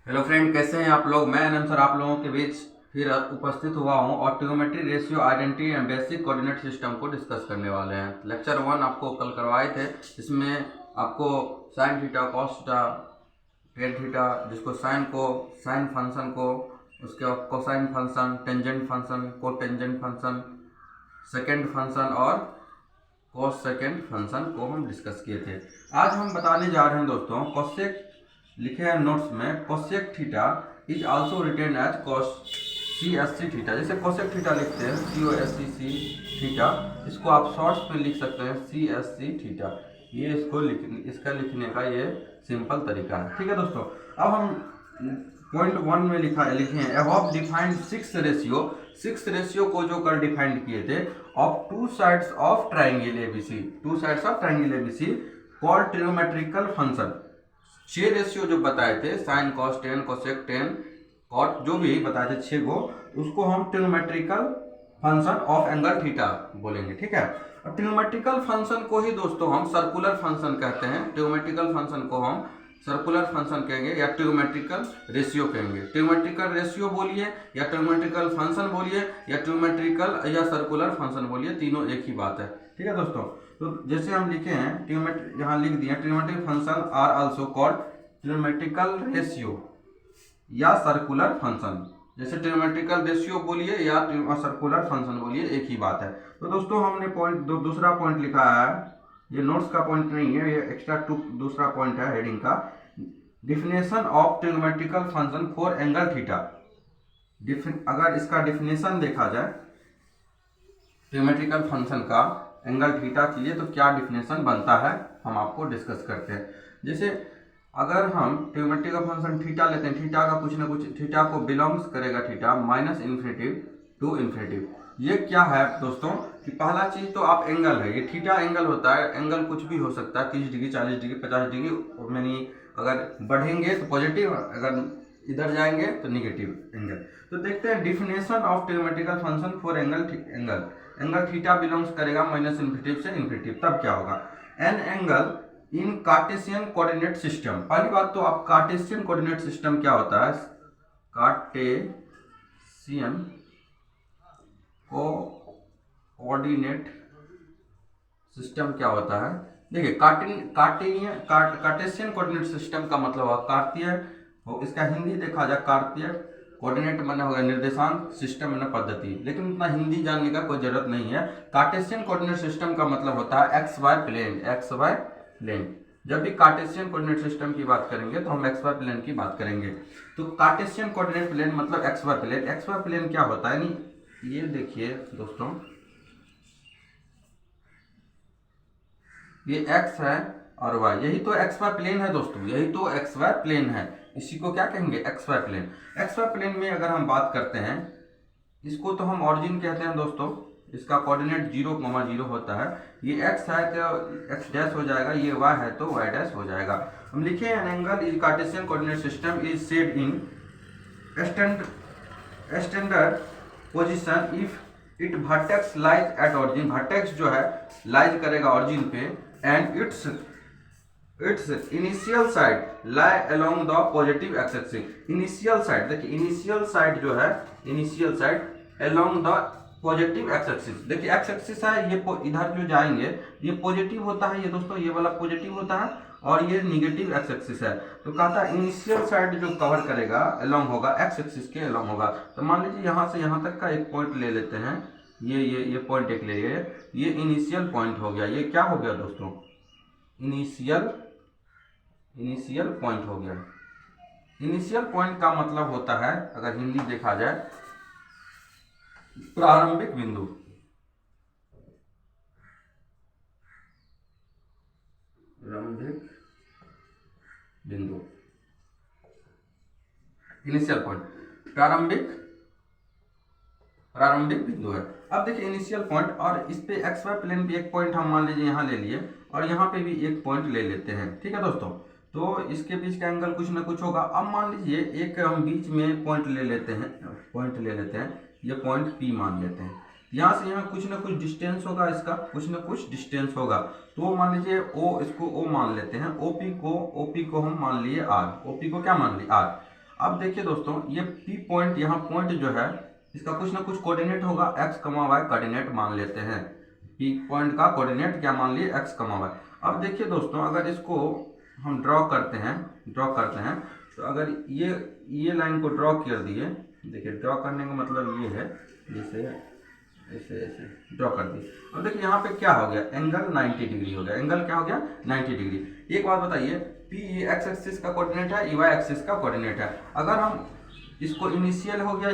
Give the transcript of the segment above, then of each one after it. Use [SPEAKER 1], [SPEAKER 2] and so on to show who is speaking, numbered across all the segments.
[SPEAKER 1] Hello friend, कैसे हैं आप लोग। मैं अनंत सर आप लोगों के बीच फिर उपस्थित हुआ हूं और trigonometry ratio identity and basic coordinate system को डिस्कस करने वाले हैं। लेक्चर 1 आपको कल करवाए थे, इसमें आपको sine theta, cos theta, tan theta, जिसको साइन को साइन फंक्शन को, उसके बाद कोसाइन फंक्शन, टेंजेंट फंक्शन, को टेंजेंट फंक्शन, सेकेंड फंक्शन और कॉस सेकेंड फंक्शन को हम डिस्कस किए थे। आज हम बताने जा रहे हैं दोस्तों कोसेक, लिखे हैं नोट्स में, cosec theta is also written as cos C S C theta. जैसे कोसेक थीटा लिखते हैं सी O S C C theta, इसको आप शॉर्ट्स में लिख सकते हैं सी एस सी थीटा। ये इसका लिखने का ये सिंपल तरीका है। ठीक है दोस्तों, अब हम पॉइंट 1 में लिखे हैं अबव डिफाइंड सिक्स रेशियो को जो कर डिफाइंड किए थे of two sides of triangle A B C, called trigonometrical function. 6 ratio जो बताए थे, sine cos tan, cosec tan, cot, जो भी बताए थे 6 को, उसको हम trigonometrical function of angle theta बोलेंगे। ठीक है, और ट्रिग्नोमेट्रिकल फंक्शन को ही दोस्तों हम सर्कुलर फंक्शन कहते हैं। ट्रिग्नोमेट्रिकल फंक्शन को हम सर्कुलर फंक्शन कहेंगे या ट्रिग्नोमेट्रिकल रेशियो कहेंगे। ट्रिग्नोमेट्रिकल रेशियो बोलिए या ट्रिग्नोमेट्रिकल फंक्शन बोलिए या ट्रिग्नोमेट्रिकल या सर्कुलर फंक्शन बोलिए, तीनों एक ही बात है। ठीक है दोस्तों, तो जैसे हम लिखे हैं ट्रिग्नोमेट्री, यहाँ लिख दिए trigonometric function are also called trigonometrical ratio या सर्कुलर फंक्शन। जैसे ट्रिग्नोमेट्रिकल रेशियो बोलिए या सर्कुलर फंक्शन बोलिए, एक ही बात है। तो दोस्तों हमने दूसरा पॉइंट लिखा है, ये नोट्स का पॉइंट नहीं है, ये एक्स्ट्रा दूसरा पॉइंट है हेडिंग का। Definition of trigonometrical function for angle theta. अगर इसका डिफिनेशन देखा जाए ट्रिग्नोमेट्रिकल फंक्शन का एंगल थीटा के लिए, तो क्या डिफिनेशन बनता है हम आपको डिस्कस करते हैं। जैसे अगर हम ट्रिग्नोमेट्रिकल फंक्शन थीटा लेते हैं, थीटा का कुछ ना कुछ, थीटा को बिलोंग्स करेगा theta minus infinitive to infinitive. ये क्या है दोस्तों कि पहला चीज तो आप एंगल है, ये थीटा एंगल होता है। एंगल कुछ भी हो सकता है, 30 डिग्री, 40 डिग्री, 50 डिग्री, यानी अगर बढ़ेंगे तो पॉजिटिव, अगर इधर जाएंगे तो निगेटिव एंगल। तो देखते हैं definition of trigonometrical function for angle theta belongs करेगा माइनस इन्फिनिटिव से इन्फिनिटिव, तब क्या होगा। An angle in Cartesian coordinate system. पहली बात तो आप कार्टेशियन कोऑर्डिनेट सिस्टम क्या होता है, कार्टेशियन कोऑर्डिनेट सिस्टम क्या होता है। देखिए कार्टेशियन कोऑर्डिनेट सिस्टम का मतलब हुआ कार्तीय, इसका हिंदी देखा जाए कार्तीय, कोऑर्डिनेट माने होगा निर्देशांक, सिस्टम माने पद्धति, लेकिन उतना हिंदी जानने का कोई जरूरत नहीं है। कार्टेशियन कोऑर्डिनेट सिस्टम का मतलब होता है एक्स वाई प्लेन। जब भी कार्टेशियन कोऑर्डिनेट सिस्टम की बात करेंगे तो हम एक्स वाई प्लेन की बात करेंगे। तो कार्टेशियन कोऑर्डिनेट प्लेन मतलब X Y plane. X Y plane क्या होता है, यानी ये देखिए दोस्तों, ये x है और y, यही तो एक्स वाई प्लेन है दोस्तों, यही तो एक्स वाई प्लेन है। इसी को क्या कहेंगे, X Y plane. X Y plane में अगर हम बात करते हैं, इसको तो हम ऑरिजिन कहते हैं दोस्तों, इसका कोऑर्डिनेट 0,0 होता है। ये x है तो x डैश हो जाएगा, ये y है तो y डैश हो जाएगा। हम लिखे an angle is Cartesian coordinate system is said in standard position if it vertex lies at origin. Vertex जो है लाइज करेगा ऑरिजिन पे, and it's initial side lie along the positive x axis. Initial side देखिए, initial side जो है, initial side along the positive x axis. देखिए x axis है, ये इधर जो जाएंगे ये पॉजिटिव होता है, ये दोस्तों ये वाला पॉजिटिव होता है, और ये निगेटिव एक्स एक्सिस है। तो कहता है इनिशियल साइड जो कवर करेगा अलोंग होगा, एक्स एक्सिस के अलोंग होगा। तो मान लीजिए यहाँ से यहाँ तक का एक पॉइंट ले लेते हैं, ये पॉइंट एक ले गए, ये इनिशियल पॉइंट हो गया। ये क्या हो गया दोस्तों, इनिशियल पॉइंट हो गया। इनिशियल पॉइंट का मतलब होता है, अगर हिंदी देखा जाए, प्रारंभिक बिंदु। इनिशियल पॉइंट प्रारंभिक बिंदु है। अब देखिए इनिशियल पॉइंट, और इस पे एक्स वाई प्लेन पे एक पॉइंट हम मान लीजिए यहाँ ले लिए, और यहाँ पे भी एक पॉइंट ले लेते हैं। ठीक है दोस्तों, तो इसके बीच का एंगल कुछ ना कुछ होगा। अब मान लीजिए एक हम बीच में पॉइंट ले लेते हैं, ये पॉइंट P मान लेते हैं। यहाँ से यहाँ कुछ ना कुछ डिस्टेंस होगा, इसका कुछ ना कुछ डिस्टेंस होगा। तो मान लीजिए O, इसको O मान लेते हैं, OP को हम मान लिए R, OP को क्या मान लिए R। अब देखिए दोस्तों, ये पी पॉइंट, यहाँ पॉइंट जो है इसका कुछ ना कुछ कोऑर्डिनेट होगा, x, y कोऑर्डिनेट मान लेते हैं। पी पॉइंट का कोऑर्डिनेट क्या मान लिए, x, y। अब देखिए दोस्तों, अगर इसको हम ड्रॉ करते हैं तो अगर ये लाइन को ड्रॉ कर दिए, देखिए ड्रॉ करने का मतलब ये है, जैसे ऐसे ऐसे ड्रॉ कर दिए। अब देखिए यहाँ पे क्या हो गया, एंगल 90 डिग्री हो गया। एंगल क्या हो गया, 90 डिग्री। एक बात बताइए, पी ये एक्स एक्सिस का कोऑर्डिनेट है, वाई एक्सिस का कोऑर्डिनेट है। अगर हम इसको इनिशियल हो गया,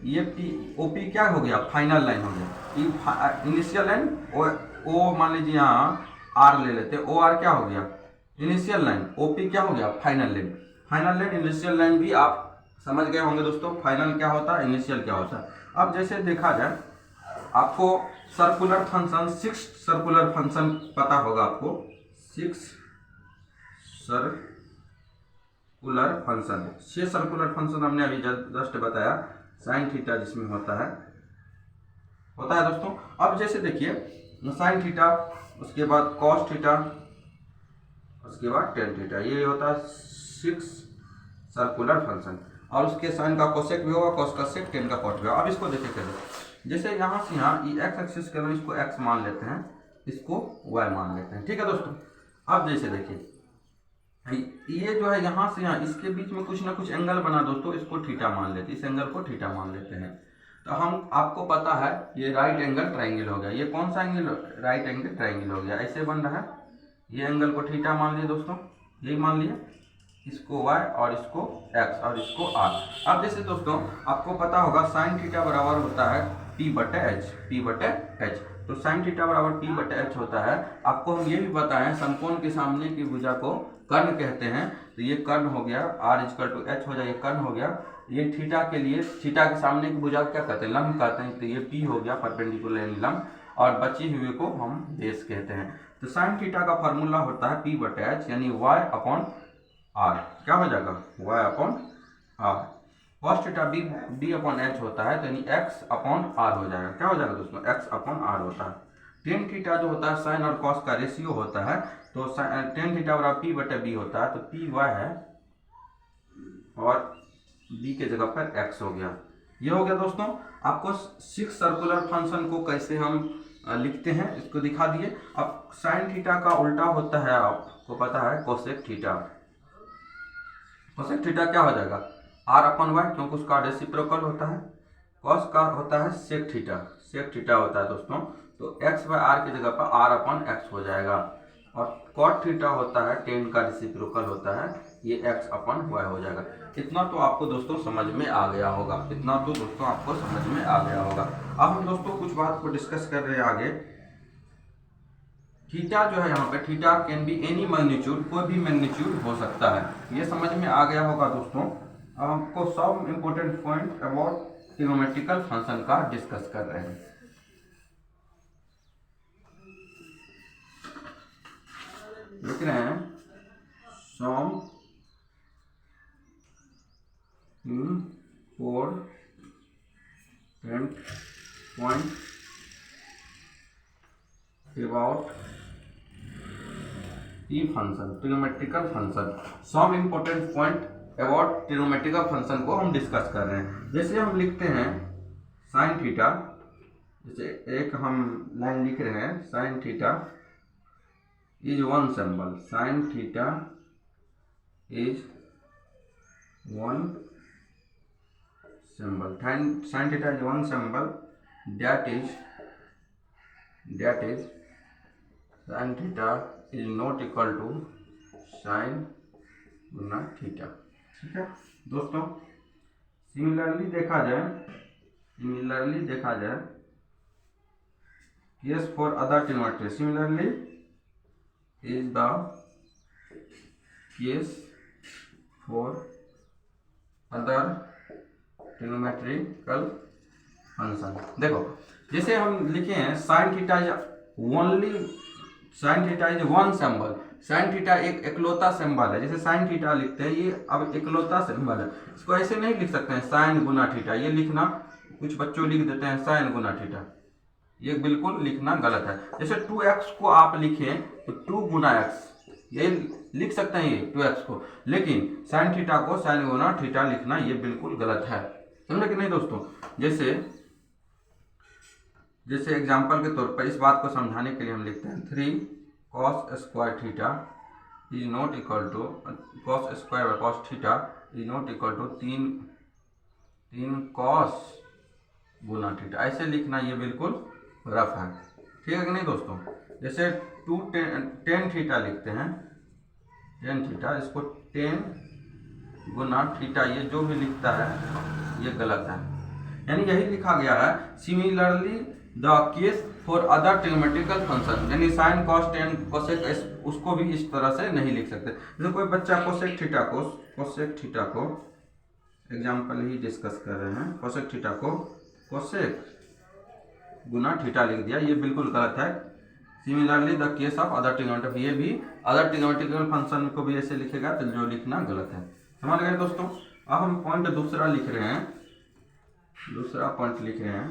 [SPEAKER 1] ये पी ओ पी क्या हो गया, फाइनल लाइन हो गया। इनिशियल लाइन ओ मान लीजिए यहाँ आर ले लेते, ओ आर क्या हो गया, इनिशियल लाइन। ओ पी क्या हो गया, final line. Final line, initial line भी आप समझ गए होंगे दोस्तों, फाइनल क्या होता है, इनिशियल क्या होता है। अब जैसे देखा जाए, आपको सर्कुलर फंक्शन, 6 सर्कुलर फंक्शन पता होगा आपको, 6 सर्कुलर फंक्शन। 6 सर्कुलर फंक्शन हमने अभी जस्ट बताया, साइन थीटा जिसमें होता है दोस्तों। अब जैसे देखिए, साइन थीटा, उसके बाद कॉस थीटा, उसके बाद टेन थीटा, ये होता है 6 सर्कुलर फंक्शन। और उसके साइन का कोसेक भी होगा, कॉस का सेक, टेन का कॉट भी होगा। अब इसको देखिए कैसे, जैसे यहाँ से यहाँ ये एक्स एक्सिस के लिए इसको एक्स मान लेते हैं, इसको वाई मान लेते हैं, ठीक है दोस्तों। अब जैसे देखिए, ये जो है यहाँ से यहाँ, इसके बीच में कुछ ना कुछ एंगल बना दोस्तों, इसको थीटा मान लेते हैं, इस एंगल को थीटा मान लेते हैं। तो हम, आपको पता है ये राइट एंगल ट्राइंगल हो गया। ये कौन सा एंगल, राइट एंगल ट्राइंगल हो गया, ऐसे बन रहा है। ये एंगल को थीटा मान लिए दोस्तों, यही मान लिया, इसको y और इसको x और इसको r। अब जैसे दोस्तों आपको पता होगा साइन थीटा बराबर होता है p/h। तो साइन थीटा बराबर p/h होता है। आपको हम ये भी बताएं, समकोण के सामने की भुजा को कर्ण कहते हैं। तो ये कर्ण हो गया, r=h हो जाए, ये कर्ण हो गया। ये थीटा के लिए, थीटा के सामने की भुजा क्या कहते हैं, लंब कहते हैं। तो ये p हो गया, परपेंडिकुलर लंब, और बची हुए को हम बेस कहते हैं। तो साइन थीटा का फॉर्मूला होता है p/h, यानी y/r। क्या हो जाएगा, y/r। कॉस थीटा b/h होता है, तो यानी x/r हो जाएगा। क्या हो जाएगा दोस्तों, x/r होता है। टेन थीटा जो होता है साइन और कॉस का रेशियो होता है, तो टेन थीटा बराबर p/b होता है। तो p y है और b के जगह पर x हो गया। ये हो गया दोस्तों। आपको 6 सर्कुलर फंक्शन को कैसे हम लिखते हैं इसको दिखा दिए। अब साइन थीटा का उल्टा होता है, आपको पता है, कोसेक थीटा। कोसेक थीटा क्या हो जाएगा, r/y, क्योंकि उसका रेसिप्रोकल होता है। कॉस का होता है सेक थीटा, सेक थीटा होता है दोस्तों। तो x/r की जगह पर r/x हो जाएगा। और कॉट थीटा होता है, टेन का रेसिप्रोकल होता है, ये x/y हो जाएगा। इतना तो आपको दोस्तों समझ में आ गया होगा, इतना तो दोस्तों आपको समझ में आ गया होगा। अब हम दोस्तों कुछ बात को डिस्कस कर रहे हैं आगे। थीटा जो है यहाँ पे, theta can be any magnitude, कोई भी मैग्नीट्यूड हो सकता है। ये समझ में आ गया होगा दोस्तों। अब हमको some important point about trigonometrical function का डिस्कस कर रहे हैं। लिख रहे हैं some important point about function, trigonometrical function. Some important point about trigonometrical function को हम डिस्कस कर रहे हैं। जैसे हम लिखते हैं साइन थीटा, जैसे एक हम लाइन लिख रहे हैं, sine theta is one symbol, sign theta is one symbol, sin theta is one symbol, that is sin theta is not equal to sin Guna theta. ठीक है दोस्तों। सिमिलरली देखा जाए case for other trigonometry, similarly is the case for other trigonometrical function. देखो जैसे हम लिखे हैं sine theta is only, sign theta is one symbol. Sine theta एक इकलौता सिंबल है। जैसे साइन थीटा लिखते हैं, ये अब इकलौता सिंबल है। इसको ऐसे नहीं लिख सकते हैं साइन गुना थीटा, ये लिखना, कुछ बच्चों लिख देते हैं साइन गुना थीटा, ये बिल्कुल लिखना गलत है। जैसे 2x को आप लिखें तो 2 गुना x, ये लिख सकते हैं ये 2x को, लेकिन साइन थीटा को साइन गुना थीटा लिखना ये बिल्कुल गलत है, समझे कि नहीं दोस्तों। जैसे एग्जाम्पल के तौर पर इस बात को समझाने के लिए हम लिखते हैं 3 cos square theta is not equal to cos square cos theta is not equal to 3 cos गुना थीटा। ऐसे लिखना ये बिल्कुल रफ है, ठीक है कि नहीं दोस्तों। जैसे 2 tan थीटा लिखते हैं, tan थीटा, इसको 10 गुना थीटा, ये जो भी लिखता है ये गलत है, यानी यही लिखा गया है। Similarly the case for other trigonometrical function, यानी साइन कॉस टेन कोसेक, उसको भी इस तरह से नहीं लिख सकते। जैसे कोई बच्चा कोसेक थीटा को एग्जाम्पल ही डिस्कस कर रहे हैं, कोसेक थीटा को कोसेक गुना थीटा लिख दिया, ये बिल्कुल गलत है। Similarly the case of other trigonometrical, ये भी अदर ट्रिग्नोमेट्रिकल फंक्शन को भी ऐसे लिखेगा तो जो लिखना गलत है, समझ गए दोस्तों। अब हम पॉइंट दूसरा लिख रहे हैं, दूसरा पॉइंट लिख रहे हैं,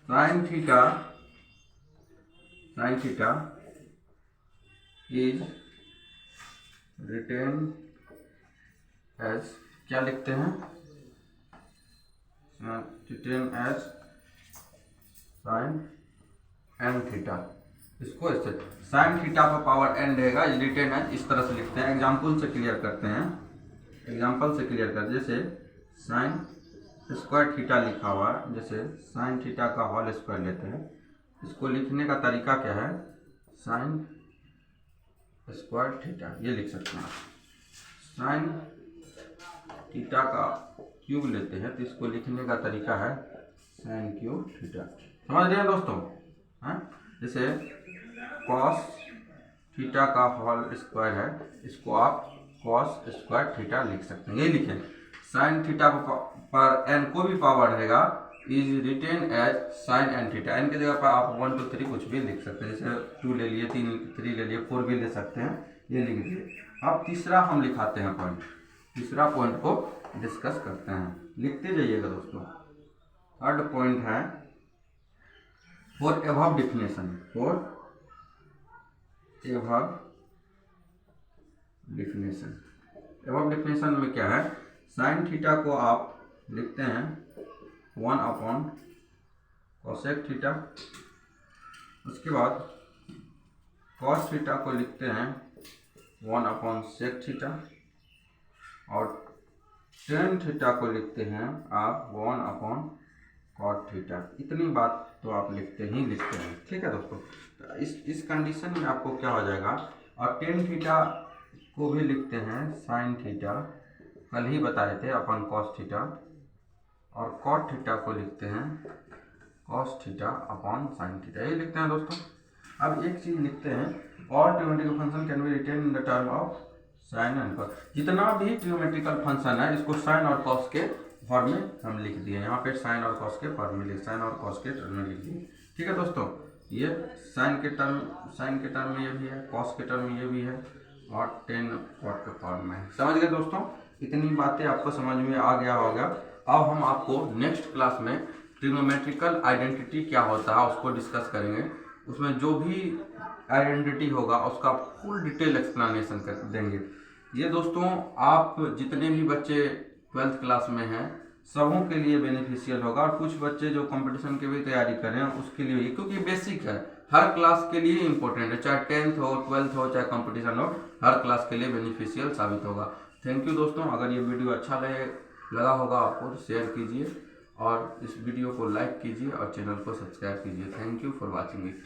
[SPEAKER 1] sine theta is written as, क्या लिखते हैं, written as sine n theta, इसको ऐसे साइन थीटा पर पावर एन रहेगा, रिटेन एज इस तरह से लिखते हैं। एग्जाम्पल से क्लियर करते हैं, जैसे साइन स्क्वायर थीटा लिखा हुआ है, जैसे साइन थीटा का होल स्क्वायर लेते हैं, इसको लिखने का तरीका क्या है, साइन स्क्वायर थीटा ये लिख सकते हैं। साइन थीटा का क्यूब लेते हैं तो इसको लिखने का तरीका है साइन क्यूब थीटा, समझ रहे हैं दोस्तों। हैं जैसे कॉस थीटा का होल स्क्वायर है, इसको आप कॉस स्क्वायर थीटा लिख सकते हैं, ये लिखें। साइन थीटा पर एन को भी पावर रहेगा, is written as sine n theta, n की जगह पर आप 1 2 3 कुछ भी लिख सकते हैं, जैसे 2 ले लिए, 3 ले लिए, 4 भी ले सकते हैं, ये लिख दिए। अब तीसरा हम लिखाते हैं पॉइंट, तीसरा पॉइंट को डिस्कस करते हैं, लिखते जाइएगा दोस्तों। थर्ड पॉइंट है for above definition, above definition में क्या है, साइन थीटा को आप लिखते हैं 1 अपॉन कोसेक थीटा, उसके बाद कॉस थीटा को लिखते हैं 1 अपॉन सेक थीटा, और टेन थीटा को लिखते हैं आप 1 अपॉन कॉट थीटा। इतनी बात तो आप लिखते हैं, ठीक है दोस्तों। तो इस कंडीशन में आपको क्या हो जाएगा, और टेन थीटा को भी लिखते हैं साइन थीटा, कल ही बताए थे, अपन कॉस थीटा, और कॉट थीटा को लिखते हैं cos theta upon sine theta, ये लिखते हैं दोस्तों। अब एक चीज़ लिखते हैं, और trigonometrical function can be written in the term of sine and cos, जितना भी ट्रिग्नोमेट्रिकल फंक्शन है इसको साइन और कॉस के फॉर्म में हम लिख दिए, यहाँ पे साइन और कॉस के फॉर्म में साइन और कॉस के टर्म में लिख दिए, ठीक है दोस्तों। ये साइन के टर्म में ये भी है, कॉस के टर्म में ये भी है, और टेन कॉट के फॉर्म में है, समझ गए दोस्तों। इतनी बातें आपको समझ में आ गया होगा। अब हम आपको नेक्स्ट क्लास में ट्रिग्नोमेट्रिकल आइडेंटिटी क्या होता है उसको डिस्कस करेंगे, उसमें जो भी आइडेंटिटी होगा उसका फुल डिटेल एक्सप्लेनेशन कर देंगे। ये दोस्तों आप जितने भी बच्चे 12th क्लास में हैं सबों के लिए बेनिफिशियल होगा, और कुछ बच्चे जो कंपटीशन की भी तैयारी कर रहे हैं उसके लिए, क्योंकि बेसिक है, हर क्लास के लिए इंपॉर्टेंट है, चाहे 10th हो 12th हो चाहे कंपटीशन हो, हर क्लास के लिए बेनिफिशियल साबित होगा। थैंक यू दोस्तों। अगर ये वीडियो अच्छा लगा होगा आपको तो शेयर कीजिए, और इस वीडियो को लाइक कीजिए और चैनल को सब्सक्राइब कीजिए। Thank you for watching it.